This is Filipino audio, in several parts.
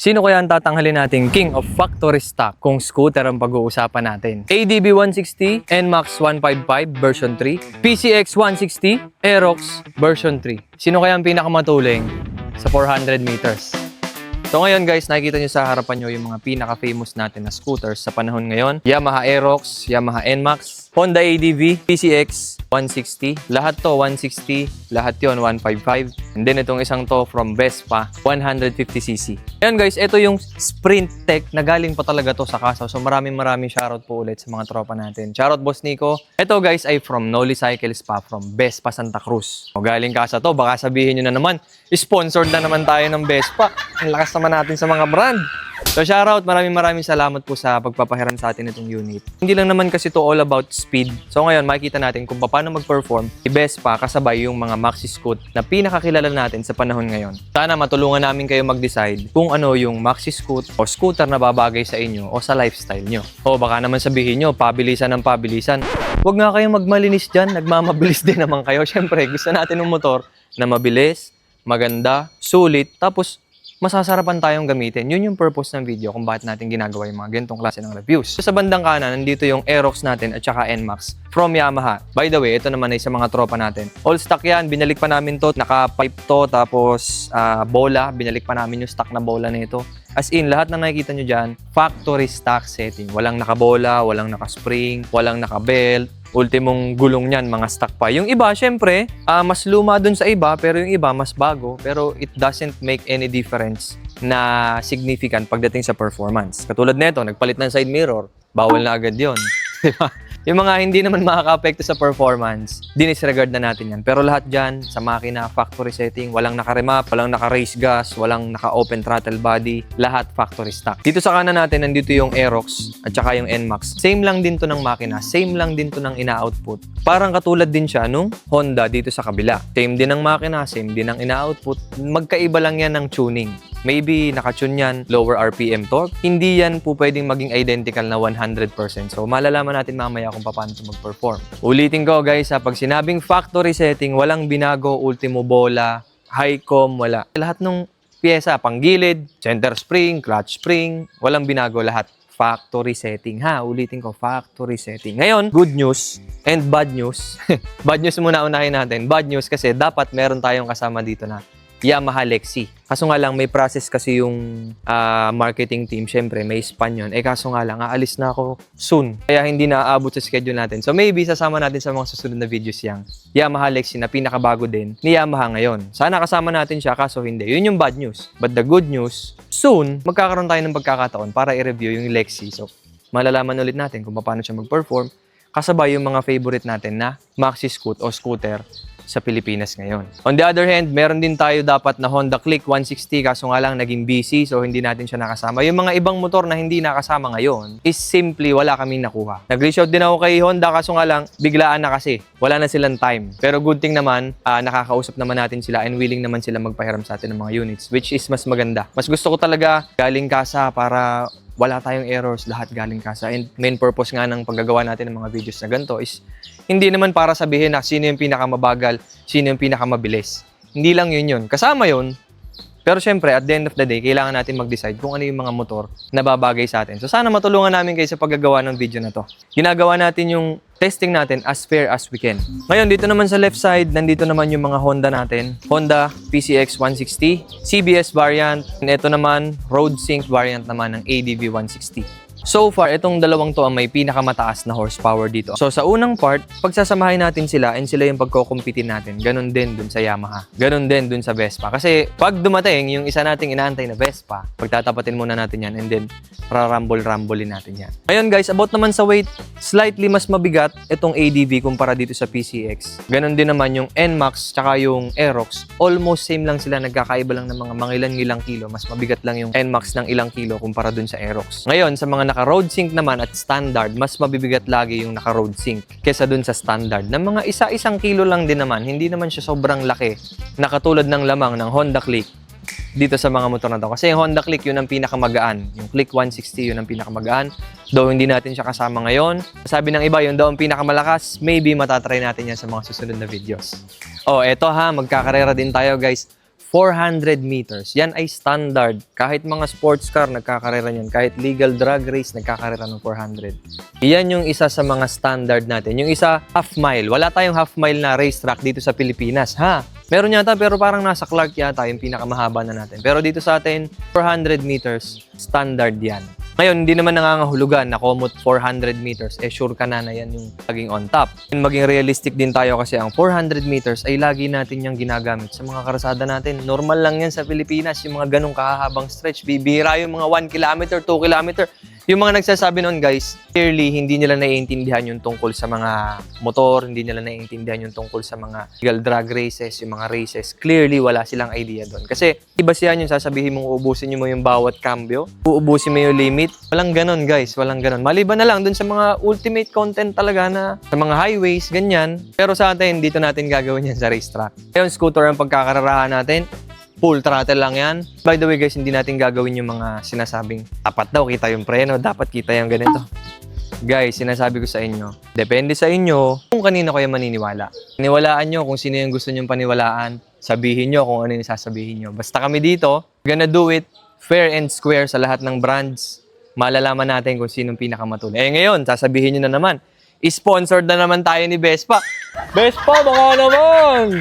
Sino kaya ang tatanghalin nating King of Factory Stock kung scooter ang pag-uusapan natin? ADV 160, NMAX 155 version 3, PCX 160, Aerox version 3. Sino kaya ang pinakamatuling sa 400 meters? So ngayon guys, nakikita nyo sa harapan nyo yung mga pinaka-famous natin na scooters sa panahon ngayon. Yamaha Aerox, Yamaha NMAX, Honda ADV, PCX 160. Lahat to 160, lahat yon 155. And then itong isang to from Vespa, 150cc. Ayan guys, ito yung Sprint Tech na galing pa talaga to sa Kasaw. So maraming shoutout po ulit sa mga tropa natin. Shoutout Boss Nico. Ito guys ay from Noli Cycles pa, from Vespa Santa Cruz. O galing Kasaw to, baka sabihin nyo na naman, sponsored na naman tayo ng Vespa. Ang lakas naman natin sa mga brand. So shoutout, maraming salamat po sa pagpapahiram sa atin itong unit. Hindi lang naman kasi to all about speed. So ngayon, makikita natin kung paano mag-perform si Vespa kasabay yung mga maxi scoot na pinakakilala natin sa panahon ngayon. Sana matulungan namin kayo mag-decide kung ano yung maxi scoot o scooter na babagay sa inyo o sa lifestyle nyo. O baka naman sabihin nyo, pabilisan ng pabilisan. Huwag nga kayong magmalinis dyan, nagmamabilis din naman kayo. Siyempre, gusto natin ng motor na mabilis, maganda, sulit, tapos masasarapan tayong gamitin. Yun yung purpose ng video kung bakit natin ginagawa yung mga ganitong klase ng reviews. So, sa bandang kanan, nandito yung Aerox natin at saka NMAX from Yamaha. By the way, ito naman ay sa mga tropa natin. All stock yan, binalik pa namin to, naka-pipe to, tapos bola, binalik pa namin yung stock na bola nito. As in, lahat na nakikita nyo dyan, factory stock setting. Walang nakabola, walang naka-spring, walang naka-belt. Ultimong gulong niyan, mga stock pa. Yung iba, syempre, mas luma dun sa iba, pero yung iba, mas bago. Pero it doesn't make any difference na significant pagdating sa performance. Katulad nito, nagpalit ng side mirror, bawal na agad yun. Diba? Yung mga hindi naman makaka-apekto sa performance, dinisregard na natin yan. Pero lahat dyan, sa makina, factory setting, walang naka-remap, walang naka-race gas, walang naka-open throttle body, lahat factory stock. Dito sa kanan natin, nandito yung Aerox at saka yung NMAX. Same lang din to ng makina, same lang din to ng ina-output. Parang katulad din siya nung Honda dito sa kabila. Same din ng makina, same din ng ina-output. Magkaiba lang yan ng tuning. Maybe naka-tune yan, lower RPM torque. Hindi yan po pwedeng maging identical na 100%. So malalaman natin mamaya kung paano ito mag-perform. Ulitin ko guys, pag sinabing factory setting, walang binago, ultimo bola, high com, wala. Lahat ng pyesa, panggilid, center spring, clutch spring, walang binago lahat. Factory setting ha. Ulitin ko, factory setting. Ngayon, good news and bad news. Bad news muna unahin natin. Bad news kasi dapat meron tayong kasama dito na Yamaha Lexi. Kaso nga lang, may process kasi yung marketing team. Siyempre, may span yun. Kaso nga lang, aalis na ako soon. Kaya hindi na aabot sa schedule natin. So maybe, sasama natin sa mga susunod na videos yang Yamaha Lexi na pinakabago din ni Yamaha ngayon. Sana kasama natin siya, kaso hindi. Yun yung bad news. But the good news, soon, magkakaroon tayo ng pagkakataon para i-review yung Lexi. So, malalaman ulit natin kung paano siya mag-perform. Kasabay yung mga favorite natin na maxi scoot o scooter sa Pilipinas ngayon. On the other hand, meron din tayo dapat na Honda Click 160 kaso nga lang naging busy so hindi natin siya nakasama. Yung mga ibang motor na hindi nakasama ngayon is simply wala kaming nakuha. Nag-reach out din ako kay Honda kaso nga lang biglaan na kasi. Wala na silang time. Pero good thing naman, nakakausap naman natin sila and willing naman sila magpahiram sa atin ng mga units which is mas maganda. Mas gusto ko talaga galing kasa para wala tayong errors, lahat galing kasa. And main purpose nga ng paggagawa natin ng mga videos na ganito is hindi naman para sabihin na sino yung pinakamabagal, sino yung pinakamabilis. Hindi lang yun. Kasama yun. Pero syempre, at the end of the day, kailangan natin mag-decide kung ano yung mga motor na babagay sa atin. So sana matulungan namin kayo sa paggagawa ng video na to. Ginagawa natin yung testing natin as fair as we can. Ngayon, dito naman sa left side, nandito naman yung mga Honda natin. Honda PCX 160, CBS variant, and ito naman, Road Sync variant naman ng ADV 160. So far, itong dalawang to ang may pinakamataas na horsepower dito. So sa unang part, pagsasamahin natin sila and sila yung pagkokompitin natin. Ganon din dun sa Yamaha. Ganon din dun sa Vespa. Kasi pag dumating yung isa nating inaantay na Vespa, pagtatapatin muna natin yan and then rarambol-rambolin natin yan. Ngayon guys, about naman sa weight, slightly mas mabigat itong ADV kumpara dito sa PCX. Ganon din naman yung NMAX tsaka yung Aerox. Almost same lang sila, nagkakaiba lang ng mga mangilan-ngilang kilo. Mas mabigat lang yung NMAX ng ilang kilo kumpara dun sa Aerox. Ngayon, sa mga naka-road sync naman at standard, mas mabibigat lagi yung naka-road sync kesa dun sa standard. Na mga isa-isang kilo lang din naman, hindi naman siya sobrang laki na katulad ng lamang ng Honda Click dito sa mga motor na to. Kasi yung Honda Click, yun ang pinakamagaan. Yung Click 160, yun ang pinakamagaan. Though hindi natin siya kasama ngayon. Sabi ng iba, yun daw ang pinakamalakas. Maybe matatry natin yan sa mga susunod na videos. Oh, eto ha, magkakarera din tayo guys. 400 meters. Yan ay standard. Kahit mga sports car, nagkakarera yan. Kahit legal drag race, nagkakarera ng 400. Yan yung isa sa mga standard natin. Yung isa, half mile. Wala tayong half mile na racetrack dito sa Pilipinas, ha? Meron yata, pero parang nasa Clark yata yung pinakamahaba na natin. Pero dito sa atin, 400 meters, standard yan. Ngayon, hindi naman nangangahulugan na komot 400 meters, sure ka na yan yung laging on top. And maging realistic din tayo kasi ang 400 meters ay lagi natin yung ginagamit sa mga karasada natin. Normal lang yan sa Pilipinas, yung mga ganong kahahabang stretch. Bibira yung mga 1 kilometer, 2 kilometer. Yung mga nagsasabi noon guys, clearly hindi nila naiintindihan yung tungkol sa mga motor, hindi nila naiintindihan yung tungkol sa mga legal drag races, yung mga races. Clearly wala silang idea doon. Kasi iba siya yung sasabihin mong uubusin mo yung bawat cambio, uubusin mo yung limit. Walang ganon guys, walang ganon. Maliban na lang doon sa mga ultimate content talaga na sa mga highways, ganyan. Pero sa atin, dito natin gagawin yan sa racetrack. Ngayon, scooter ang pagkakararahan natin. Full throttle lang yan. By the way guys, hindi natin gagawin yung mga sinasabing dapat daw kita yung preno, dapat kita yung ganito. Guys, sinasabi ko sa inyo, depende sa inyo kung kanino kayo maniniwala. Paniwalaan nyo kung sino yung gusto nyong paniwalaan. Sabihin nyo kung ano yung sasabihin nyo. Basta kami dito, gonna do it fair and square sa lahat ng brands. Malalaman natin kung sinong pinakamatulay. Eh ngayon, sasabihin nyo na naman, sponsored na naman tayo ni Vespa. Vespa, baka naman!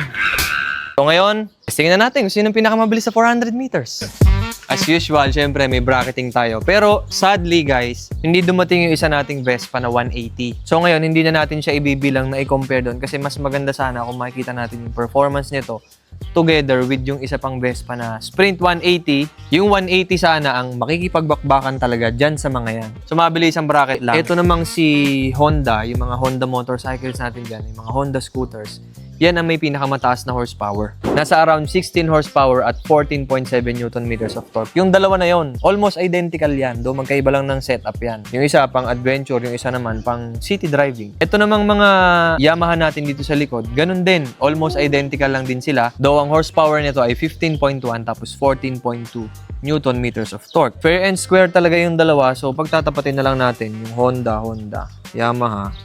So ngayon, testingin na natin kung sino pinakamabilis sa 400 meters. As usual, syempre may bracketing tayo. Pero sadly guys, hindi dumating yung isa nating Vespa na 180. So ngayon, hindi na natin siya ibibilang na i-compare doon kasi mas maganda sana kung makikita natin yung performance nito together with yung isa pang Vespa na Sprint 180. Yung 180 sana ang makikipagbakbakan talaga dyan sa mga yan. So mabilis ang bracket lang. Ito namang si Honda, yung mga Honda motorcycles natin dyan, yung mga Honda scooters. Yan ang may pinakamataas na horsepower. Nasa around 16 horsepower at 14.7 Newton meters of torque. Yung dalawa na yon, almost identical yan. Do magkaiba lang ng setup yan. Yung isa pang adventure, yung isa naman pang city driving. Ito namang mga Yamaha natin dito sa likod, ganun din. Almost identical lang din sila. Though ang horsepower nito ay 15.1 tapos 14.2 Newton meters of torque. Fair and square talaga yung dalawa. So pagtatapatin na lang natin yung Honda, Yamaha.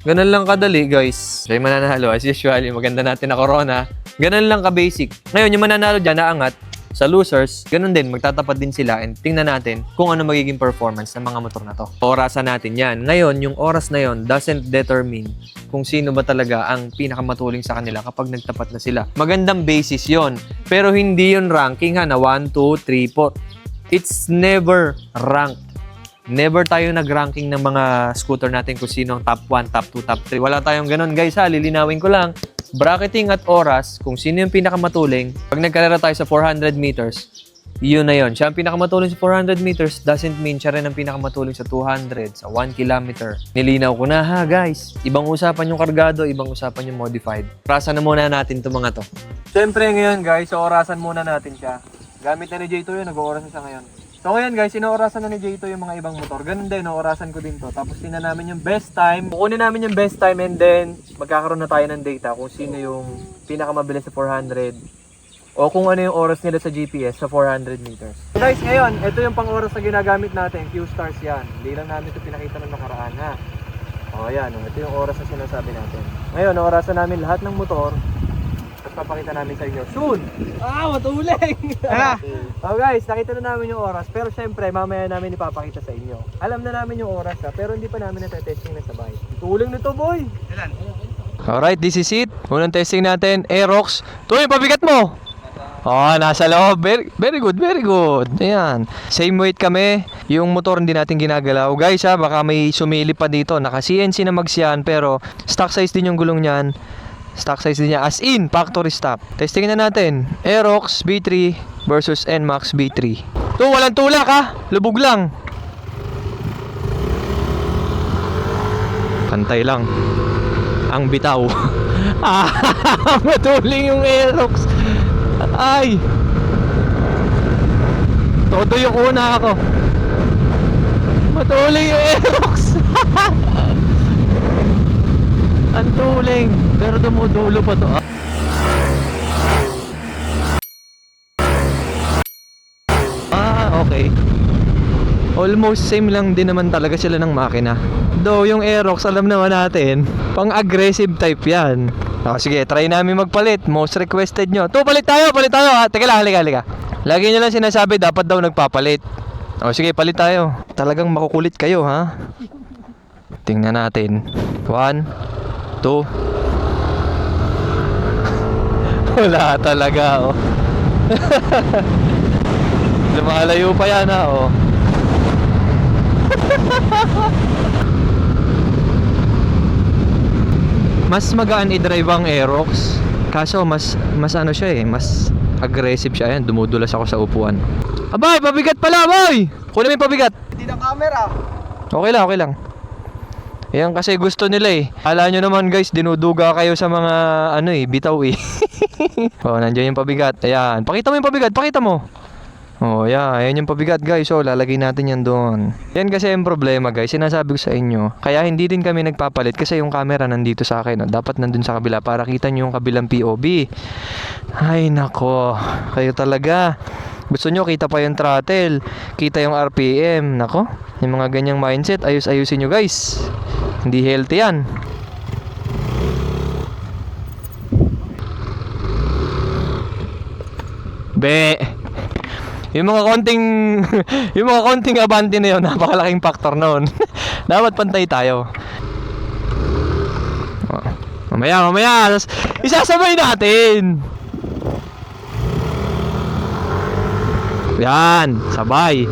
Ganun lang kadali, guys. Siya yung mananalo. As usual, yung maganda natin na Corona. Ganun lang ka-basic. Ngayon, yung mananalo dyan, naangat. Sa losers, ganun din. Magtatapat din sila and tingnan natin kung ano magiging performance ng mga motor na to. Orasan natin yan. Ngayon, yung oras na yon doesn't determine kung sino ba talaga ang pinakamatuling sa kanila kapag nagtapat na sila. Magandang basis yon. Pero hindi yon ranking ha, na 1, 2, 3, 4. It's never ranked. Never tayo nag-ranking ng mga scooter natin kung sino ang top 1, top 2, top 3. Wala tayong ganun guys ha, lilinawin ko lang. Bracketing at oras, kung sino yung pinakamatuling. Pag nagkarera tayo sa 400 meters, yun na yun. Siya ang pinakamatuling sa 400 meters doesn't mean siya rin ang pinakamatuling sa 200, sa 1 kilometer. Nilinaw ko na ha guys. Ibang usapan yung kargado, ibang usapan yung modified. Orasan na muna natin itong mga to. Siyempre ngayon guys, so orasan muna natin siya. Gamit na ni J2 yun, nag-ooras na siya ngayon. So ngayon guys, inoorasan na ni J2 yung mga ibang motor. Ganun din, inoorasan ko din to. Tapos tingnan namin yung best time. Kukunin namin yung best time and then magkakaroon na tayo ng data kung sino yung pinakamabilis sa 400 o kung ano yung oras nila sa GPS sa 400 meters. So guys, ngayon, ito yung pang-oras na ginagamit natin. Q-stars yan. Hindi lang namin ito pinakita ng nakaraan ha. O yan, ito yung oras na sinasabi natin. Ngayon, oorasan namin lahat ng motor. Tapos papakita namin sa inyo soon. Matuling! Oh guys, nakita na namin yung oras. Pero syempre, mamaya namin ipapakita sa inyo. Alam na namin yung oras ha, pero hindi pa namin natetesting na sabay. Tuling nito boy! Alright, this is it. Unang testing natin, Aerox. Tuloy, pabigat mo! Nasa loob. Very good, very good. Ayan. Same weight kami. Yung motor hindi natin ginagalaw. Guys ha, baka may sumili pa dito. Naka CNC na mags yan, pero stock size din yung gulong niyan. Stock size din niya, as in factory stock. Testingin na natin Aerox B3 versus NMAX B3. To, walang tulak ha, lubog lang. Pantay lang ang bitaw. Matuling yung Aerox. Ay, todo yung una ako. Matuling yung Aerox. Ang tuling, pero dumudulo pa to. Okay. Almost same lang din naman talaga sila ng makina. Though yung Aerox, alam naman natin, pang aggressive type yan. Sige, try namin magpalit. Most requested nyo. To, palit tayo ha. Teka lang, halika. Lagi nyo lang sinasabi, dapat daw nagpapalit. Sige, palit tayo. Talagang makukulit kayo, ha? Tingnan natin. 1, 2. Wala talaga, oh. Lumalayo pa yan, ha, oh. Mas magaan i-drive ang Aerox. Kaso mas ano siya eh, mas aggressive siya. Ayan, dumudulas ako sa upuan. Abay, pabigat pala, boy! Kunin mo yung pabigat. Hindi na camera. Okay lang. Ayan kasi gusto nila eh. Akala nyo naman guys, dinuduga kayo sa mga bitaw eh. Nandiyan yung pabigat. Ayan, pakita mo yung pabigat, pakita mo. Ayan yung pabigat guys. Lalagay natin yan doon. Yan kasi yung problema guys. Sinasabi ko sa inyo. Kaya hindi din kami nagpapalit kasi yung camera nandito sa akin. Dapat nandun sa kabila para kita nyo yung kabilang POV. Ay nako. Kayo talaga. Gusto nyo kita pa yung throttle. Kita yung RPM. Nako. Yung mga ganyang mindset. Ayusin nyo guys. Hindi healthy yan. Yung mga konting abante na yun, napakalaking factor noon. Dapat pantay tayo. Mamaya, isasabay natin. Yan, sabay.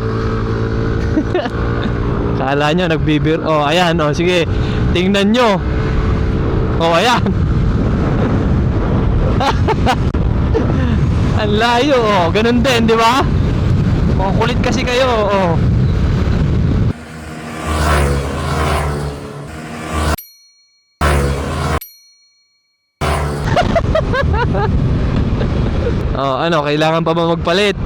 Kala nyo, nagbibir. Ayan, sige. Tingnan nyo. Ayan. Ang layo, ganun din, di ba? Kulit kasi kayo, kailangan pa ba magpalit?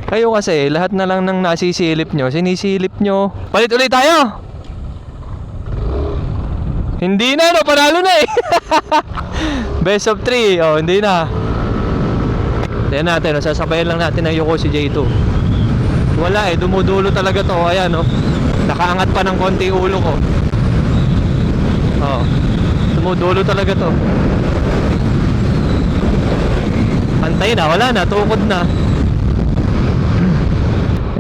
Kayo kasi, lahat na lang ng nasisilip nyo, sinisilip nyo. Palit ulit tayo! Hindi na, panalo na eh. Best of 3, hindi na. Tignan natin, sasabayan lang natin ang Yuko si J2. Wala dumudulo talaga to. Ayan, nakaangat pa ng konti ulo ko. Dumudulo talaga to. Pantay na, wala na, tukod na.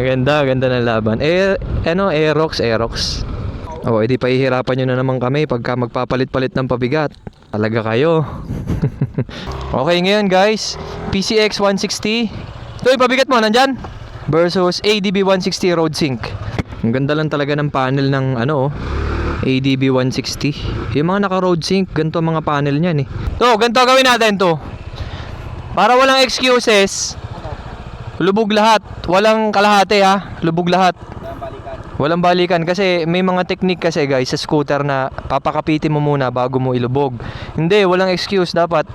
Ganda ng laban. Aerox. Edi pahihirapan nyo na naman kami pagka magpapalit-palit ng pabigat. Talaga kayo. Okay, ngayon guys, PCX 160. Ito yung pabigat mo, nandyan? Versus ADB 160 Road Sync. Ang ganda lang talaga ng panel ng ADB 160. Yung mga naka Road Sync, ganito ang mga panel niyan eh. Ganito gawin natin to. Para walang excuses. Lubog lahat. Walang kalahati ha. Lubog lahat. Walang balikan kasi may mga technique kasi guys sa scooter na papakapitin mo muna bago mo ilubog. Hindi, walang excuse, dapat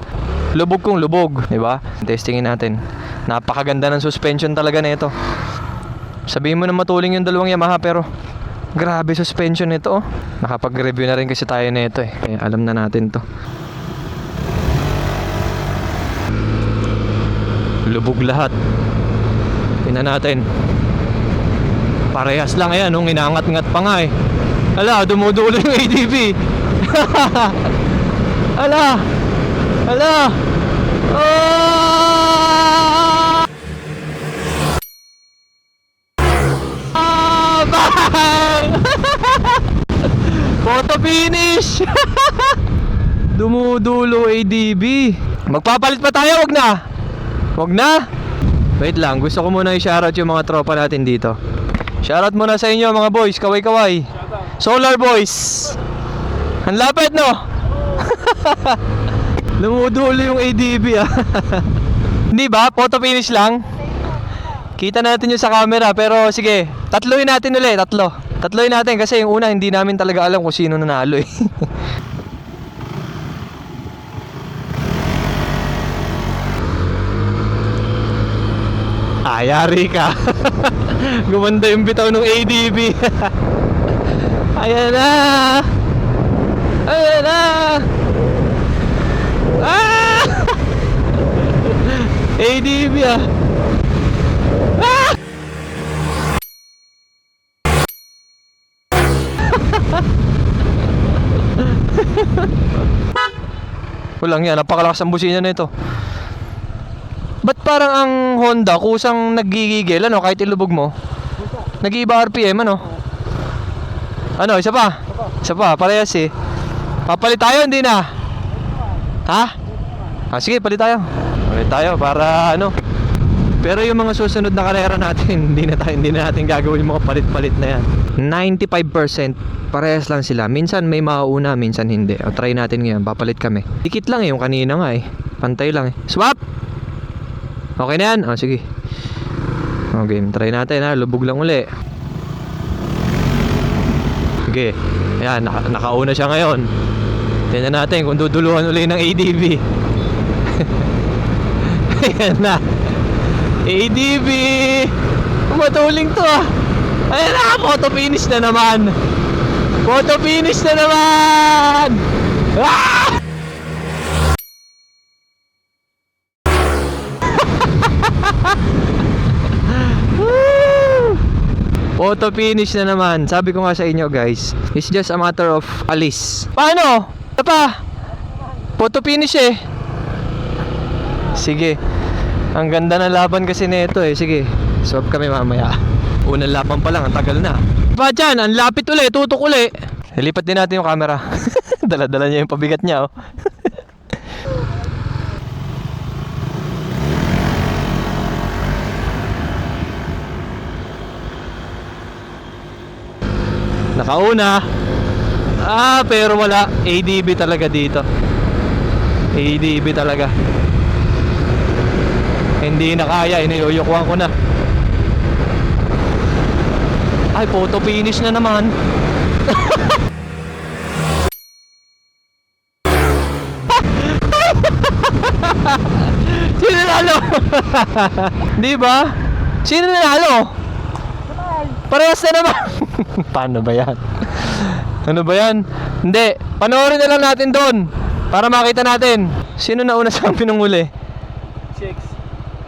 lubog kung lubog, di ba? Testingin natin. Napakaganda ng suspension talaga nito. Sabihin mo na matuling yung dalawang Yamaha pero grabe suspension nito. Nakapag-review na rin kasi tayo nito eh. Kaya alam na natin to. Lubog lahat. Tingnan natin. Parehas lang yan, inangat-ngat pa nga eh. Ala, dumudulo yung ADB. Ala. Bang! Photo finish. Dumudulo ADB. Magpapalit pa tayo, wag na. Wait lang, gusto ko muna i-shoutout yung mga tropa natin dito. Shoutout muna sa inyo mga boys, kaway-kaway. Solar Boys. Ang lapit no? Lumudulo yung ADB Hindi ba? Photo finish lang. Kita natin yung sa camera pero sige, tatluin natin ulit, Tatluin natin kasi yung una hindi namin talaga alam kung sino nanalo eh. Ayari ka. Gumanda yung bitaw ng ADB. Ayan na. ADB Walang yan, napakalakas ang busina nito. Ba't parang ang Honda kusang nagigigil, ano, kahit ilubog mo? Nag-iiba RPM, ano? Ano, isa pa? Isa pa, parehas eh. Papalit tayo, hindi na? Ha? Ah, sige, palit tayo. Palit tayo para ano. Pero yung mga susunod na karera natin, hindi na natin gagawin yung mga palit-palit na yan. 95% parehas lang sila. Minsan may mauuna, minsan hindi. O, try natin ngayon, papalit kami. Dikit lang eh, yung kanina nga eh. Pantay lang eh. Swap! Okay na yan? O, sige. Okay, try natin ha. Lubog lang uli. Okay. Ayan, nakauna siya ngayon. Tingnan natin kung duduluhan uli ng ADB. Ayan na. ADB! Matuling to ah. Ayan na, photo finish na naman. Photo finish na naman! Ah! Photo finish na naman. Sabi ko nga sa inyo guys, it's just a matter of alis. Paano? Ano pa? Photo finish eh. Sige. Ang ganda ng laban kasi nito eh. Sige, swap kami mamaya. Unang laban pa lang, ang tagal na. Pa dyan, ang lapit uli, tutok uli. Lipat din natin yung camera. Dala-dala niya yung pabigat niya oh. Nakauna. Ah, pero wala. ADB talaga dito. ADB talaga. Hindi na kaya, iniyuyukuhan ko na. Ay, photo finish na naman. Sino nanalo? Di ba? Sino nanalo? Parehas na naman. Paano ba yan? Ano ba yan? Hindi, panoorin na lang natin doon para makita natin. Sino nauna sa amin ng uli?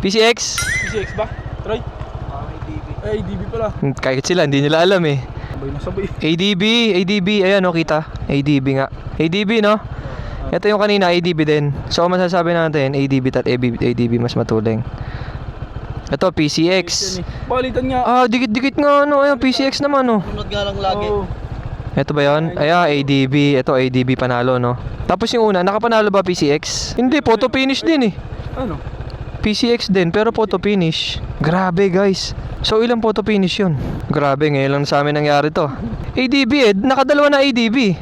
PCX? PCX ba? Troy? ADB. Ay, ADB pala. Kahit sila, hindi nila alam eh. Sabay na sabay. ADB, ayan o, kita. ADB nga. ADB, no? Ito yung kanina, ADB din. So, masasabi natin, ADB mas matuling. Ito, PCX. Palitan nga. Ah, dikit-dikit nga, ano, ayan, PCX naman, no? Tunod nga lang lagi. Ito ba yun? Ayan, ADB. Ito, ADB panalo, no? Tapos yung una, nakapanalo ba PCX? Hindi, photo finish din eh. Ano? PCX din, pero photo finish. Grabe guys. So ilang photo finish yun? Grabe, ngayon lang sa amin nangyari to. ADB eh, nakadalawa na ADB.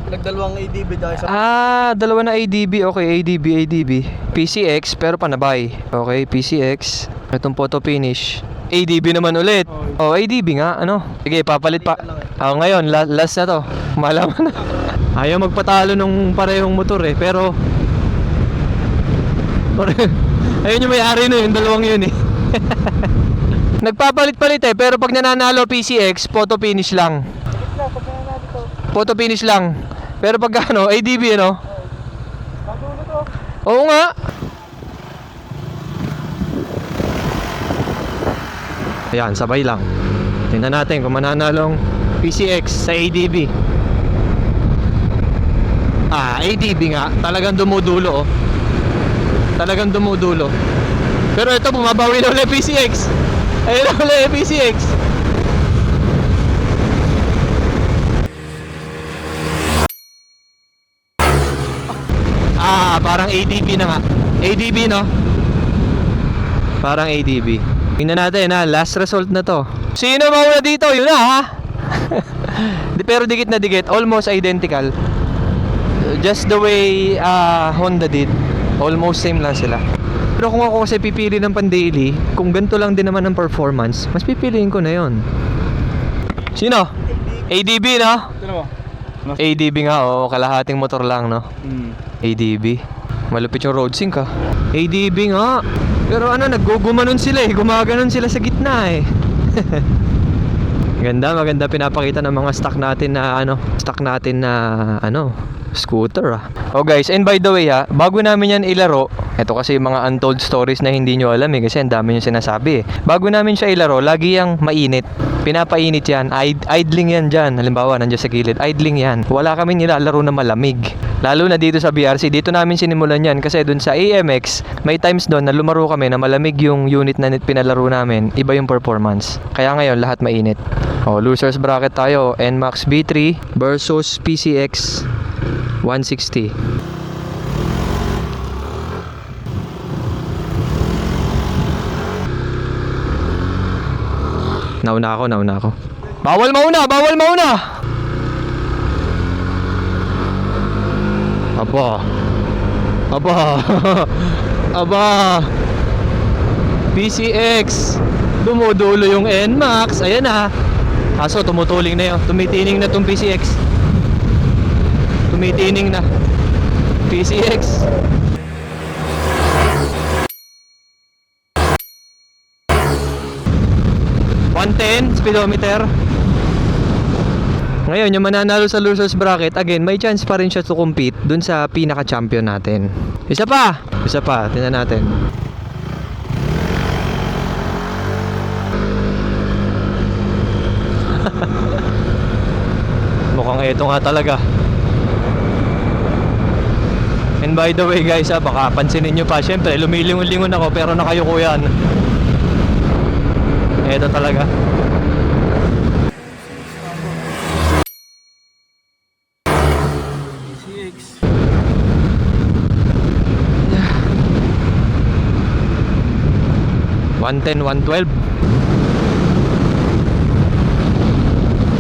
Nagdalawang ADB dahil sa... Ah, dalawa na ADB. Okay, ADB. PCX, pero panabay. Okay, PCX. Itong photo finish. ADB naman ulit. Oh, ADB nga, ano? Sige, papalit pa. Ngayon, last na to. Malaman na. Ayaw magpatalo nung parehong motor eh, pero... Ayun yung may-ari na yun, dalawang yun eh. Nagpapalit-palit eh, pero pag nananalo PCX, photo finish lang. Photo finish lang. Pero pag ano, ADB ano? Oo nga. Ayan, sabay lang. Tingnan natin kung mananalong PCX sa ADB. Ah, ADB nga. Talagang dumudulo oh. Talagang dumudulo. Pero ito, bumabawi na ulit PCX. Ayun na ulit PCX. Ah, parang ADB na nga. ADB, no? Parang ADB. Tingnan natin ha, last result na to. Sino mauna dito? Yun na ha. Pero dikit na dikit, almost identical. Just the way Honda did. Almost same lang sila. Pero kung ako kasi pipili ng pan-daily, kung ganito lang din naman ang performance, mas pipiliin ko na yon. Sino? ADB, no? Sino mo? ADB nga, oo. Kalahating motor lang, no? ADB. Malupit yung road sync, ha? ADB nga. Pero ano, naggugumanon sila eh. Gumaganon sila sa gitna eh. Maganda pinapakita ng mga stock natin na scooter Oh guys, and by the way bago namin yan ilaro, ito kasi yung mga untold stories na hindi nyo alam kasi ang dami nyo sinasabi Bago namin siya ilaro, lagi yang mainit. Pinapainit yan, idling yan dyan. Halimbawa, nandiyan sa gilid, idling yan. Wala kami nilalaro na malamig. Lalo na dito sa BRC, dito namin sinimulan yan kasi dun sa AMX, may times doon na lumaro kami na malamig yung unit na pinalaro namin, iba yung performance. Kaya ngayon lahat mainit. Losers bracket tayo, NMAX B3 versus PCX 160. Nauna ako. Bawal mauna! Aba. PCX. Dumudulo yung NMAX. Ayan na. Kaso tumutuling na yun. Tumitining na tong PCX. PCX. Speedometer. Ngayon, yung mananalo sa losers bracket, again, may chance pa rin siya to compete dun sa pinaka-champion natin. Isa pa, tingnan natin. Mukhang ito nga talaga. And by the way guys, baka pansinin nyo pa, syempre lumilingon-lingon ako pero nakayuko yan. Ito talaga. PCX. Yeah. 110, 112.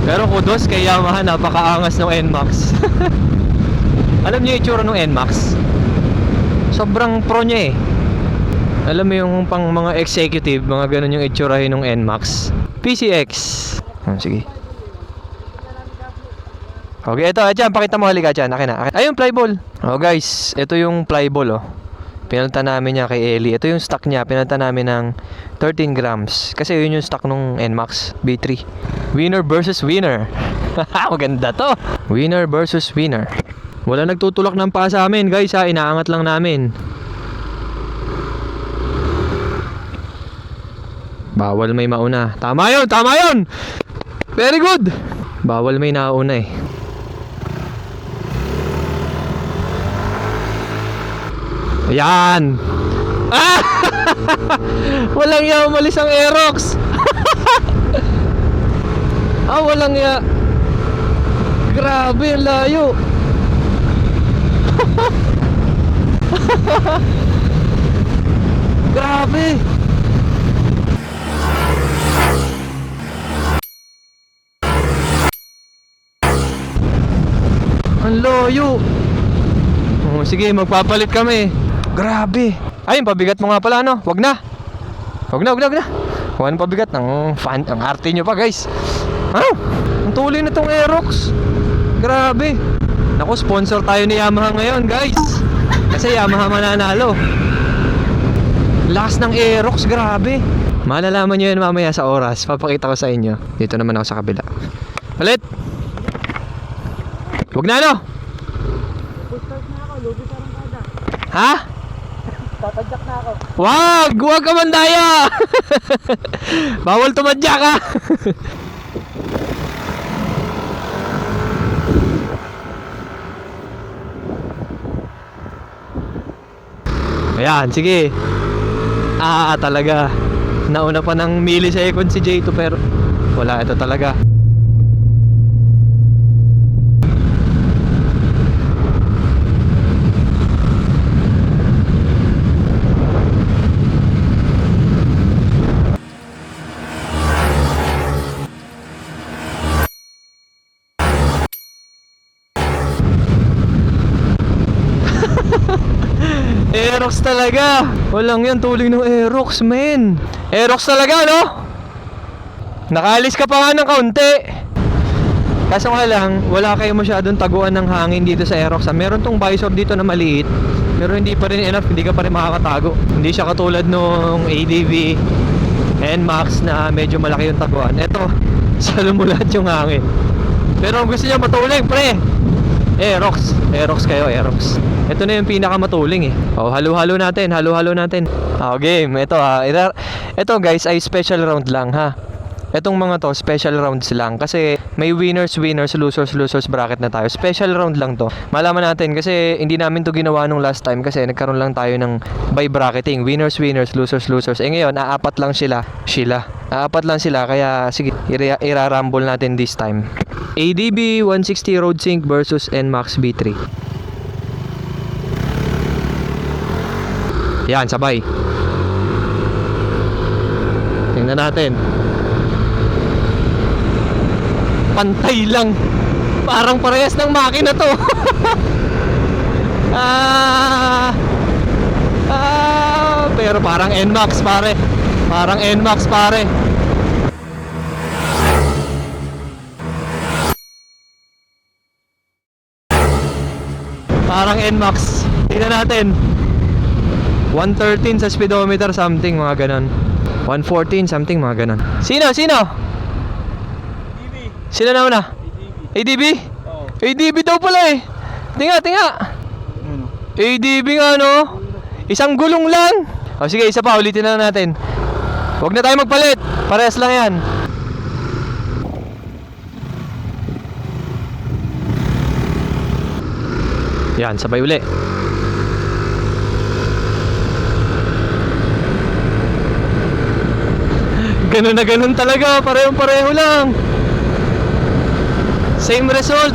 Pero kudos kay Yamaha, napakaangas ng NMAX. Alam niyo yung itsura ng NMAX? Sobrang pro niya eh. Alam mo yung pang mga executive, mga ganun yung itsurahin ng NMAX. PCX. Sige. Okay, ito, dyan, pakita mo, halika dyan. Akin na. Ayun, flyball. Guys, ito yung flyball, Pinalta namin niya kay Eli. Ito yung stock niya, pinalta namin ng 13 grams. Kasi yun yung stock nung NMAX B3. Winner versus winner. Maganda to. Winner versus winner. Wala nagtutulak ng paa sa amin, guys, inaangat lang namin. Bawal may mauna. Tama yun! Very good! Bawal may nauna eh. Ayan! Ah! Walang ya, umalis ang Aerox! Walang ya. Grabe, ang layo. Grabe. Ang layo. Sige, magpapalit kami. Grabe. Ayun, pabigat mo nga pala, Wag na. Huwag pabigat ng fan, ang arte nyo pa, guys. Ang tuloy na tong Aerox. Grabe. Naku, sponsor tayo ni Yamaha ngayon, guys. Kasi Yamaha mananalo. Lakas ng Aerox, grabe. Malalaman nyo yan mamaya sa oras. Papakita ko sa inyo. Dito naman ako sa kabila. Palit. Huwag na, Ha? Tatadyak na ako. Huwag ka mandaya. Bawal tumadyak, ha. Ayan, sige. Talaga. Nauna pa ng millisecond si J2 pero wala, ito talaga. Aerox talaga. Walang yan, tuling ng Aerox, men. Aerox talaga, Nakaalis ka pa nga ng kaunti. Kaso nga lang, wala kayo masyadong taguan ng hangin dito sa Aerox. Meron tong visor dito na maliit, pero hindi pa rin enough, hindi ka pa rin makakatago. Hindi siya katulad nung ADV NMAX na medyo malaki yung taguan. Ito, salo mo lahat yung hangin. Pero kung gusto nyo matuling, pre, Aerox kayo, Aerox. Ito na yung pinakamatuling eh. Halo-halo natin. Game. Ito guys ay special round lang, ha. Etong mga to, special rounds lang. Kasi may winners, losers bracket na tayo. Special round lang to. Malaman natin kasi hindi namin to ginawa nung last time kasi nagkaroon lang tayo ng by bracketing. Winners, losers. Eh ngayon, aapat lang sila. Aapat lang sila, kaya sige, irarumble natin this time. ADB 160 Road Sync versus NMAX B3. Yan, sabay. Tingnan natin. Pantay lang. Parang parehas ng makina to. Pero parang NMAX pare. Parang NMAX pare. Parang NMAX. Tingnan natin. 113 sa speedometer something, mga ganon. 114 something, mga ganon. Sino? ADB. Sino na una? ADB? Oo. ADB daw pala eh. Tinga. Ano? ADB nga no. Isang gulong lang. O sige, isa pa, ulitin na natin. Huwag na tayo magpalit. Parehas lang yan. Yan, sabay uli. Ganun na ganun talaga, parehong-pareho lang. Same result.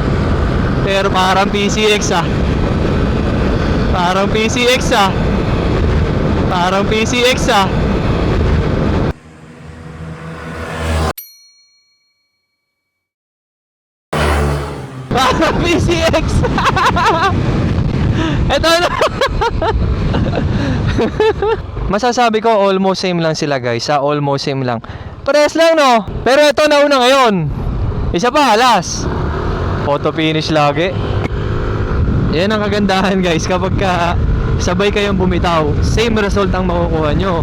Pero parang PCX ah. Parang PCX ah. Parang PCX ah. Parang PCX. Ito na. Masasabi ko almost same lang sila guys, almost same lang. Parehas lang no. Pero ito nauna ngayon. Isa pa, last. Photo finish lagi. Yan ang kagandahan guys, kapag sabay kayong bumitaw, same result ang makukuha nyo.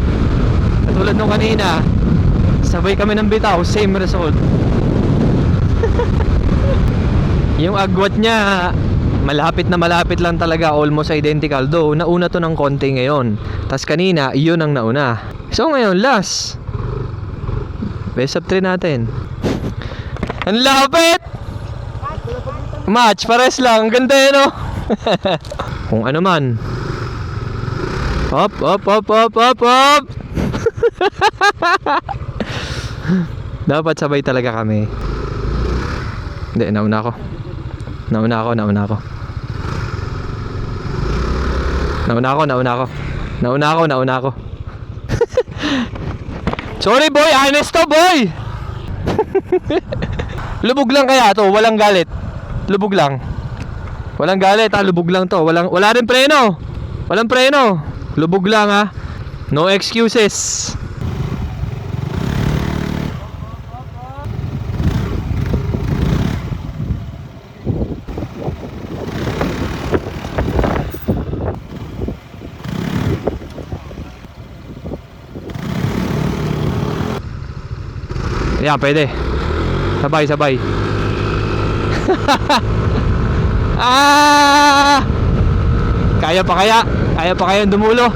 Katulad nung kanina, sabay kami ng bitaw, same result. Yung agwat niya, malapit lang talaga, almost identical. Though, nauna to ng konti ngayon. Tas kanina, yun ang nauna. So ngayon, last. Best of 3 natin. Ang lapit! Match, pares lang. Ang ganda yun, no? Kung ano man. Up! Dapat sabay talaga kami. Hindi, nauna ako. Sorry boy, honest to boy. Lubog lang kaya to, walang galit. Lubog lang. Walang galit ha, lubog lang to. Wala rin preno. Walang preno. Lubog lang ha. No excuses. Yan, pwede. Sabay. Kaya pa kaya dumulo.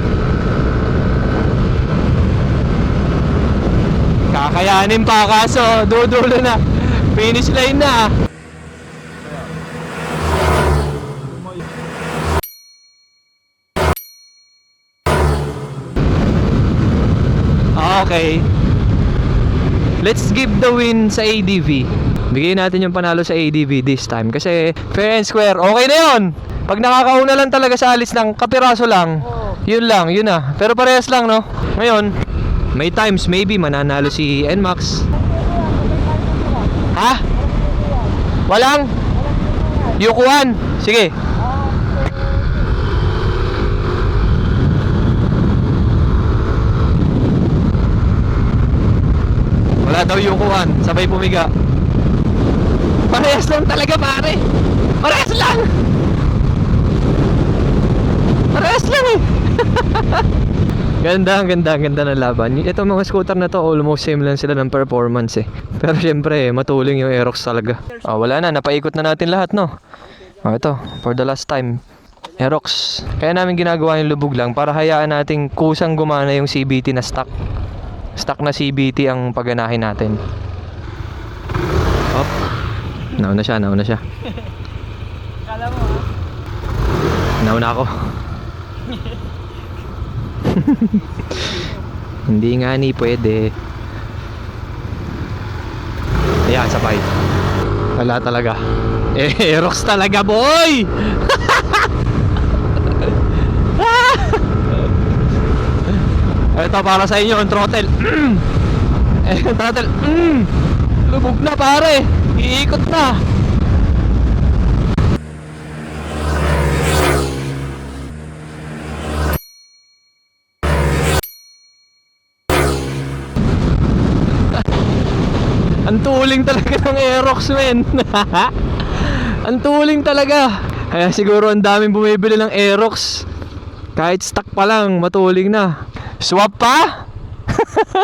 Kakayanin pa, kaso dudulo na. Finish line na. Okay. Let's give the win sa ADV. Bigyan natin yung panalo sa ADV this time. Kasi fair and square, okay na yun. Pag nakakauna lang talaga sa alis ng kapiraso lang, yun na. Pero parehas lang, no? Ngayon, may times maybe mananalo si NMAX. Ha? Walang? Yukuan? Sige. Wala daw yukuan, sabay pumiga. Parehas lang talaga pare. Parehas lang eh. Ganda ng laban. Ito mga scooter na to, almost same lang sila ng performance eh. Pero syempre, matuling yung Aerox talaga. Wala na, napaikot na natin lahat no. Ito, for the last time, Aerox. Kaya namin ginagawa yung lubog lang para hayaan nating kusang gumana yung CBT na stock. Stock na CBT ang pagganahin natin. Op. Nauna siya. Kala mo ha? Nauna ako. Hindi nga ni pwede. Ayan, sabay. Wala talaga. Aerox talaga, boy! Ito para sa inyo, ang throttle. Ang throttle. Lubog na, pare. Iikot na. Ang tuling talaga ng Aerox, men. Ang tuling talaga. Kaya siguro ang daming bumibili ng Aerox. Kahit stock pa lang, matuling na. Swap pa?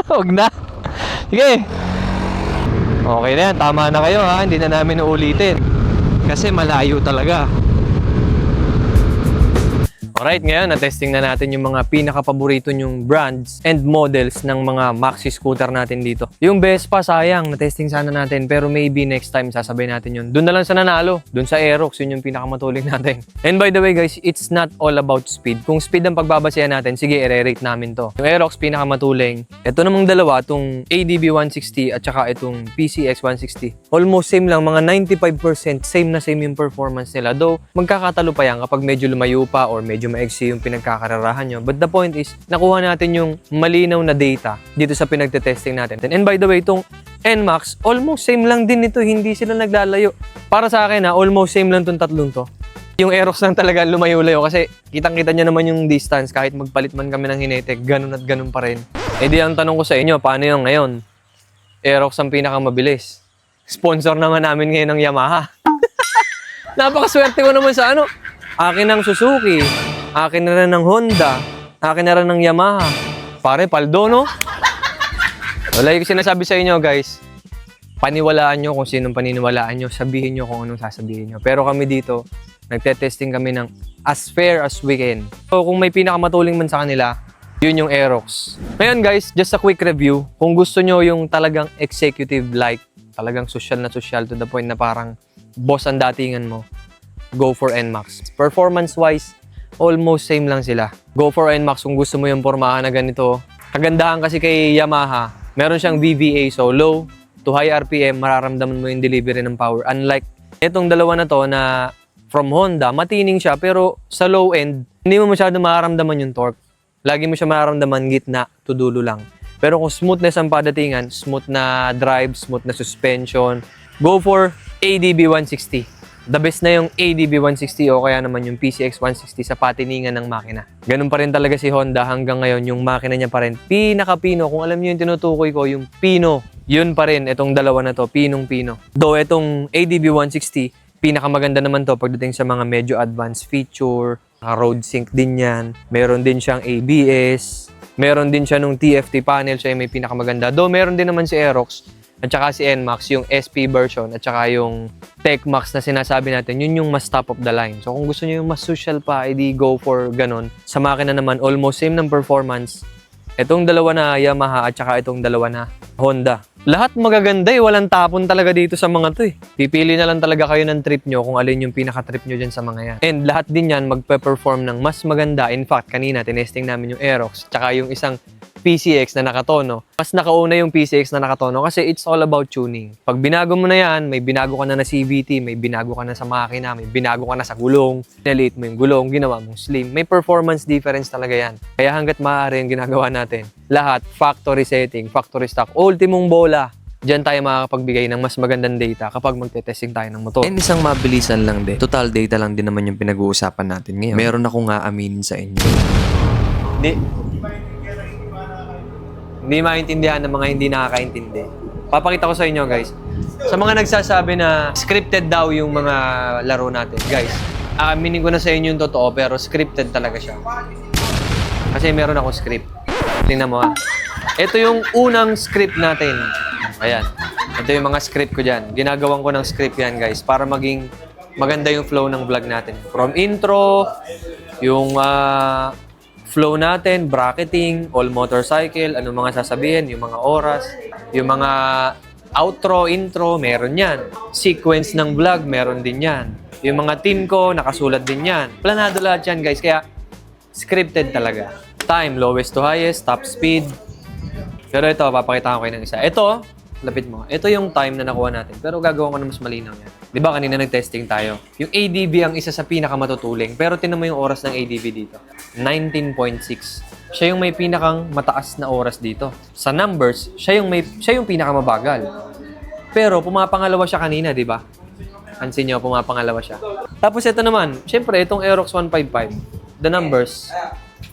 Huwag na. Sige. Okay na yan, tama na kayo ha. Hindi na namin uulitin. Kasi malayo talaga. Alright, ngayon na-testing na natin yung mga pinaka-paborito nyong brands and models ng mga maxi scooter natin dito. Yung Vespa, sayang, na-testing sana natin, pero maybe next time sasabay natin yun. Doon na lang sa nanalo, doon sa Aerox, yun yung pinakamatuling natin. And by the way guys, it's not all about speed. Kung speed ang pagbabasehan natin, sige, i-rate namin to. Yung Aerox, pinakamatuling. Ito namang dalawa, itong ADB 160 at saka itong PCX 160. Almost same lang, mga 95% same na same yung performance nila. Though, magkakatalo pa yan kapag medyo lumayo pa or medyo maigsi yung pinagkakararahan nyo. But the point is, nakuha natin yung malinaw na data dito sa pinagtetesting natin. And by the way, itong NMAX, almost same lang din ito. Hindi sila naglalayo. Para sa akin almost same lang itong tatlong to. Yung Aerox lang talaga lumayo-layo kasi kitang-kita nyo naman yung distance. Kahit magpalit man kami ng Hinetek, ganun at ganun pa rin. Eh di ang tanong ko sa inyo, paano yung ngayon? Aerox ang pinakamabilis. Sponsor naman namin ngayon ng Yamaha. Napakaswerte ko naman sa akin ng Suzuki. Akin na rin ng Honda. Akin na rin ng Yamaha. Pare, paldo, no? Wala yung sinasabi sa inyo, guys. Paniwalaan nyo kung sinong paniniwalaan nyo. Sabihin nyo kung anong sasabihin nyo. Pero kami dito, nagte-testing kami ng as fair as we can. So, kung may pinakamatuling man sa kanila, yun yung Aerox. Ngayon, guys, just a quick review. Kung gusto nyo yung talagang executive-like, talagang social na social to the point na parang boss ang datingan mo, go for NMAX. Performance-wise, almost same lang sila. Go for NMAX kung gusto mo yung pormahan na ganito. Kagandahan kasi kay Yamaha, meron siyang VVA, so low to high RPM, mararamdaman mo yung delivery ng power. Unlike itong dalawa na to na from Honda, matining siya, pero sa low end, hindi mo masyado mararamdaman yung torque. Lagi mo siya mararamdaman gitna to dulo lang. Pero kung smoothness ang padatingan, smooth na drive, smooth na suspension, go for ADB 160. The best na yung ADB 160 o kaya naman yung PCX 160 sa patiningan ng makina. Ganun pa rin talaga si Honda hanggang ngayon, yung makina niya pa rin pinaka-pino. Kung alam niyo yung tinutukoy ko, yung pino, yun pa rin itong dalawa na to, pinong-pino. Though itong ADB 160, pinakamaganda naman to pagdating sa mga medyo advanced feature, road sync din yan, meron din siyang ABS, meron din siya nung TFT panel, siya yung may pinakamaganda. Though meron din naman si Aerox, at saka si NMAX, yung SP version, at saka yung TechMax na sinasabi natin, yun yung mas top of the line. So kung gusto nyo yung mas social pa, edi go for ganon. Sa makina naman, almost same ng performance. Itong dalawa na Yamaha at saka itong dalawa na Honda. Lahat magaganda walang tapon talaga dito sa mga to Pipili na lang talaga kayo ng trip nyo kung alin yung pinaka-trip nyo dyan sa mga yan. And lahat din yan magpe-perform ng mas maganda. In fact, kanina tinesting namin yung Aerox tsaka yung isang PCX na nakatono. Mas nakauna yung PCX na nakatono kasi it's all about tuning. Pag binago mo na yan, may binago ka na CVT, may binago ka na sa makina, may binago ka na sa gulong, delete mo yung gulong, ginawa mong slim. May performance difference talaga yan. Kaya hanggat maaari yung ginagawa natin, lahat factory setting, factory stock, ultimong bola. Diyan tayo makakapagbigay ng mas magandang data kapag magte-testing tayo ng motor. And isang mabilisan lang din. Total data lang din naman yung pinag-uusapan natin ngayon. Meron akong aaminin sa inyo. Hindi maintindihan ng mga hindi nakakaintindi. Papakita ko sa inyo, guys. Sa mga nagsasabi na scripted daw yung mga laro natin, guys, aaminin ko na sa inyo yung totoo, pero scripted talaga siya. Kasi meron akong script. Tingnan mo Ito yung unang script natin. Ayan. Ito yung mga script ko dyan. Ginagawan ko ng script yan, guys, para maging maganda yung flow ng vlog natin. From intro, yung flow natin, bracketing, all motorcycle, anong mga sasabihin, yung mga oras, yung mga Outro, intro, meron yan. Sequence ng vlog, meron din yan. Yung mga team ko, nakasulat din yan. Planado lahat yan, guys. Kaya, scripted talaga. Time, lowest to highest, top speed. Pero ito, papakita ko kayo ng isa. Ito, lapit mo. Ito yung time na nakuha natin. Pero gagawin ko na mas malinaw yan. Di ba kanina nag-testing tayo? Yung ADB ang isa sa pinakamatutuling. Pero tinan mo yung oras ng ADB dito. 19.6. Siya yung may pinakang mataas na oras dito. Sa numbers, siya yung pinakamabagal. Pero pumapangalawa siya kanina, di ba? Pansin nyo, pumapangalawa siya. Tapos ito naman, syempre, itong Aerox 155, the numbers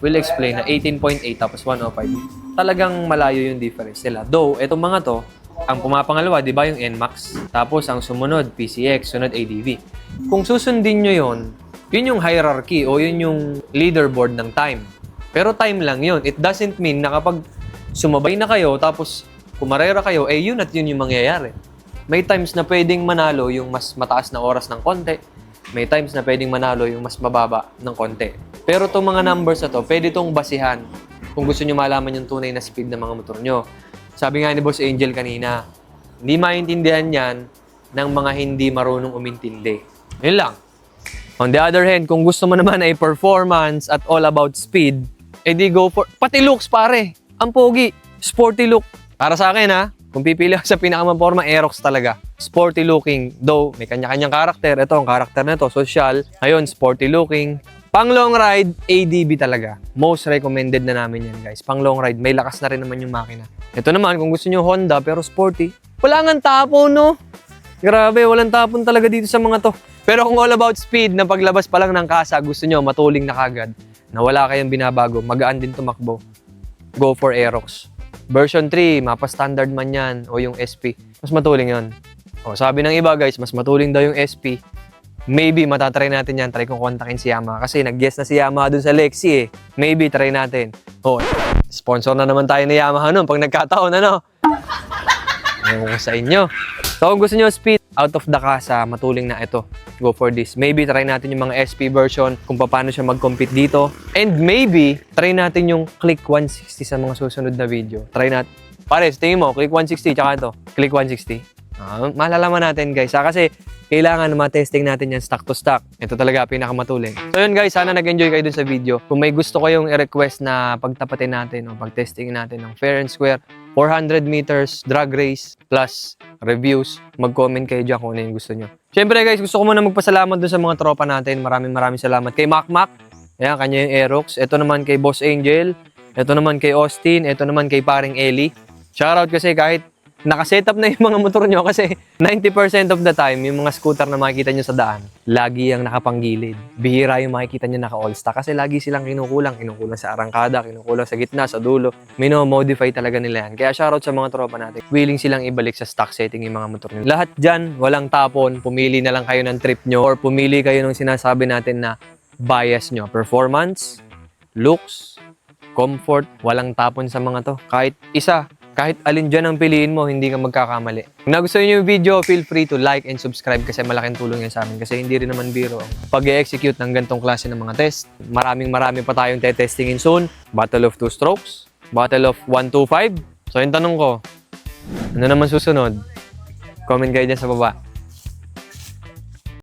will explain na 18.8 tapos 105. Talagang malayo yung difference nila. Though, itong mga to, ang pumapangalawa, di ba yung NMAX? Tapos ang sumunod, PCX, sunod ADV. Kung susundin nyo yun yung hierarchy o yun yung leaderboard ng time. Pero time lang yun. It doesn't mean na kapag sumabay na kayo, tapos kumarera kayo, yun at yun yung mangyayari. May times na pwedeng manalo yung mas mataas na oras ng konti. May times na pwedeng manalo yung mas mababa ng konti. Pero itong mga numbers na to, pwede itong basihan kung gusto nyo malaman yung tunay na speed ng mga motor nyo. Sabi nga ni Boss Angel kanina, hindi maintindihan yan ng mga hindi marunong umintindi. Yun lang. On the other hand, kung gusto mo naman ay performance at all about speed, edi go for, pati looks pare, ang pogi, sporty look. Para sa akin ha, kung pipili ako sa pinakamaporma, Aerox talaga. Sporty looking, though may kanya-kanyang karakter. Ito, ang karakter na ito, social. Ngayon, sporty looking. Pang long ride, ADB talaga. Most recommended na namin yan, guys. Pang long ride, may lakas na rin naman yung makina. Ito naman, kung gusto nyo Honda, pero sporty. Wala nga tapon, no? Grabe, walang tapon talaga dito sa mga to. Pero kung all about speed, na paglabas pa lang ng kasa, gusto nyo matuling na kagad, na wala kayong binabago, magaan din tumakbo, go for Aerox. Version 3, mapa-standard man yan, o yung SP, mas matuling yon. O, sabi ng iba guys, mas matuling daw yung SP. Maybe, matatry natin yan. Try kong kontakin si Yamaha. Kasi nag-guess na si Yamaha dun sa Lexi eh. Maybe, try natin. O, sponsor na naman tayo ni Yamaha nun pag nagkataon, ano? Ewan ko sa inyo. So, kung gusto nyo speed, out of the casa, matuling na ito. Go for this. Maybe, try natin yung mga SP version, kung paano siya mag-compete dito. And maybe, try natin yung Click 160 sa mga susunod na video. Try natin. Pare, tingin mo, Click 160, tsaka ito. Click 160. Malalaman natin guys kasi kailangan ma-testing natin yan stock to stock. Ito talaga pinakamatuling. So yun guys, sana nag-enjoy kayo dun sa video. Kung may gusto kayong i-request na pagtapatin natin o pag-testing natin ng fair and square 400 meters drag race plus reviews, mag-comment kayo dyan kung ano yung gusto nyo. Siyempre guys, gusto ko muna magpasalamat dun sa mga tropa natin. Maraming salamat kay Mac. Ayan, kanya yung Aerox. Ito naman kay Boss Angel. Ito naman kay Austin. Ito naman kay paring Ellie. Shoutout kasi kahit nakasetup na yung mga motor nyo kasi 90% of the time, yung mga scooter na makikita nyo sa daan, lagi yung nakapanggilid. Bihira yung makikita nyo naka-all-stock kasi lagi silang kinukulang sa arangkada, kinukulang sa gitna, sa dulo. Mino-modify talaga nila yan. Kaya shoutout sa mga tropa natin. Willing silang ibalik sa stock setting yung mga motor nyo. Lahat dyan, walang tapon. Pumili na lang kayo ng trip nyo or pumili kayo ng sinasabi natin na bias nyo. Performance, looks, comfort, walang tapon sa mga to. Kahit isa, kahit alin dyan ang piliin mo, hindi ka magkakamali. Kung nagustuhan niyo yung video, feel free to like and subscribe kasi malaking tulong yan sa amin. Kasi hindi rin naman biro ang pag-execute ng gantong klase ng mga test. Marami pa tayong testingin soon. Battle of 2 strokes, Battle of 125. So yung tanong ko, ano naman susunod? Comment kayo dyan sa baba.